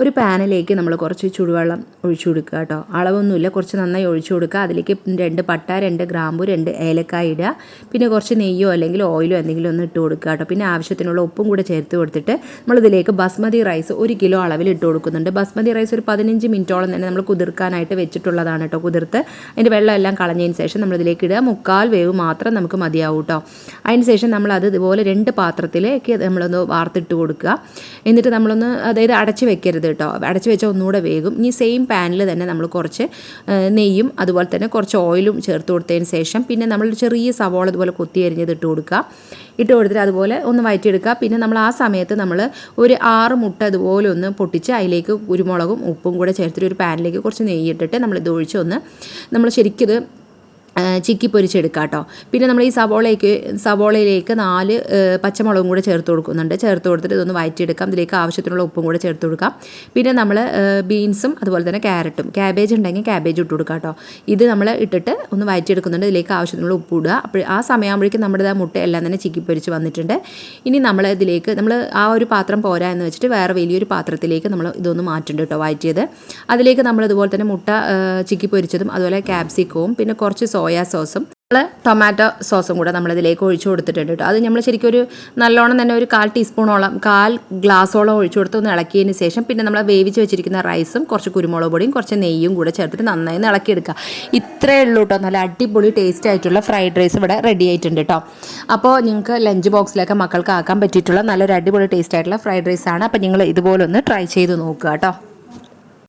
ഒരു പാനിലേക്ക് നമ്മൾ കുറച്ച് ചൂടുവെള്ളം ഒഴിച്ചു കൊടുക്കുക കേട്ടോ. അളവൊന്നുമില്ല, കുറച്ച് നന്നായി ഒഴിച്ചു കൊടുക്കുക. അതിലേക്ക് 2 പട്ട, 2 ഗ്രാമ്പു, 2 ഏലക്കായ ഇടുക. പിന്നെ കുറച്ച് നെയ്യോ അല്ലെങ്കിൽ ഓയിലോ എന്തെങ്കിലും ഒന്ന് ഇട്ട് കൊടുക്കുക കേട്ടോ. പിന്നെ ആവശ്യത്തിനുള്ള ഉപ്പും കൂടെ ചേർത്ത് കൊടുത്തിട്ട് നമ്മളിതിലേക്ക് ബസ്മതി റൈസ് 1 കിലോ അളവിൽ ഇട്ട് കൊടുക്കുന്നുണ്ട്. ബസ്മതി റൈസ് ഒരു 15 മിനിറ്റോളം തന്നെ നമ്മൾ കുതിർക്കാനായിട്ട് വെച്ചിട്ടുള്ളതാണ് കേട്ടോ. കുതിർത്ത് അതിൻ്റെ വെള്ളം എല്ലാം കളഞ്ഞതിന് ശേഷം നമ്മളിതിലേക്ക് ഇടുക. 3/4 വേവ് മാത്രം നമുക്ക് മതിയാവും കേട്ടോ. അതിന് ശേഷം നമ്മളത് ഇതുപോലെ 2 പാത്രത്തിലേക്ക് നമ്മളൊന്ന് വാർത്തിട്ട് കൊടുക്കുക. എന്നിട്ട് നമ്മളൊന്ന് അതായത് അടച്ച് വെക്കരുത് കേട്ടോ. അടച്ച് വെച്ചാൽ ഒന്നുകൂടെ വേകും. ഇനി സെയിം പാനിൽ തന്നെ നമ്മൾ കുറച്ച് നെയ്യും അതുപോലെ തന്നെ കുറച്ച് ഓയിലും ചേർത്ത് കൊടുത്തതിന് ശേഷം പിന്നെ നമ്മൾ ചെറിയ സവോള ഇതുപോലെ കൊത്തി അരിഞ്ഞത് ഇട്ട് കൊടുക്കുക. ഇട്ട് കൊടുത്തിട്ട് അതുപോലെ ഒന്ന് വഴറ്റിയെടുക്കുക. പിന്നെ നമ്മൾ ആ സമയത്ത് നമ്മൾ ഒരു 6 മുട്ട ഇതുപോലെ ഒന്ന് പൊട്ടിച്ച് അതിലേക്ക് കുരുമുളകും ഉപ്പും കൂടെ ചേർത്തിട്ട് ഒരു പാനിലേക്ക് കുറച്ച് നെയ്യ് ഇട്ടിട്ട് നമ്മളിത് ഒഴിച്ചൊന്ന് നമ്മൾ ശരിക്കിത് ചിക്കി പൊരിച്ചെടുക്കുക കേട്ടോ. പിന്നെ നമ്മൾ ഈ സവോളയിലേക്ക് 4 പച്ചമുളകും കൂടെ ചേർത്ത് കൊടുക്കുന്നുണ്ട്. ചേർത്ത് കൊടുത്തിട്ട് ഇതൊന്ന് വഴറ്റിയെടുക്കാം. ഇതിലേക്ക് ആവശ്യത്തിനുള്ള ഉപ്പും കൂടെ ചേർത്ത് കൊടുക്കാം. പിന്നെ നമ്മൾ ബീൻസും അതുപോലെ തന്നെ ക്യാബേജ് ഉണ്ടെങ്കിൽ ക്യാബേജ് ഇട്ട് കൊടുക്കാം കേട്ടോ. ഇത് നമ്മൾ ഇട്ടിട്ട് ഒന്ന് വഴറ്റിയെടുക്കുന്നുണ്ട്. ഇതിലേക്ക് ആവശ്യത്തിനുള്ള ഉപ്പ് ഇടുക. അപ്പോൾ ആ സമയമാകുമ്പോഴേക്കും നമ്മുടെ മുട്ട എല്ലാം തന്നെ ചിക്കി പൊരിച്ച് വന്നിട്ടുണ്ട്. ഇനി നമ്മൾ ഇതിലേക്ക് നമ്മൾ ആ ഒരു പാത്രം പോരാ എന്ന് വെച്ചിട്ട് വേറെ വലിയൊരു പാത്രത്തിലേക്ക് നമ്മൾ ഇതൊന്ന് മാറ്റുന്നുണ്ട് കേട്ടോ, വഴറ്റിയത്. അതിലേക്ക് നമ്മൾ ഇതുപോലെ തന്നെ മുട്ട ചിക്കി പൊരിച്ചതും അതുപോലെ ക്യാപ്സിക്കവും പിന്നെ കുറച്ച് സോയാ സോസും ടൊമാറ്റോ സോസും കൂടെ നമ്മളിതിലേക്ക് ഒഴിച്ചു കൊടുത്തിട്ടുണ്ട് കേട്ടോ. അത് നമ്മൾ ശരിക്കും ഒരു നല്ലോണം തന്നെ ഒരു 1/4 ടീസ്പൂണോളം 1/4 ഗ്ലാസോളം ഒഴിച്ചു കൊടുത്ത് ഒന്ന് ഇളക്കിയതിന് ശേഷം പിന്നെ നമ്മൾ വേവിച്ച് വെച്ചിരിക്കുന്ന റൈസും കുറച്ച് കുരുമുളക് പൊടിയും കുറച്ച് നെയ്യും കൂടെ ചേർത്തിട്ട് നന്നായി ഇളക്കിയെടുക്കുക. ഇത്രയേ ഉള്ളൂ കേട്ടോ. നല്ല അടിപൊളി ടേസ്റ്റ് ആയിട്ടുള്ള ഫ്രൈഡ് റൈസ് ഇവിടെ റെഡി ആയിട്ടുണ്ട് കേട്ടോ. അപ്പോൾ നിങ്ങൾക്ക് ലഞ്ച് ബോക്സിലൊക്കെ മക്കൾക്ക് ആക്കാൻ പറ്റിയിട്ടുള്ള നല്ലൊരു അടിപൊളി ടേസ്റ്റ് ആയിട്ടുള്ള ഫ്രൈഡ് റൈസാണ്. അപ്പോൾ നിങ്ങൾ ഇതുപോലെ ഒന്ന് ട്രൈ ചെയ്ത് നോക്കുക കേട്ടോ.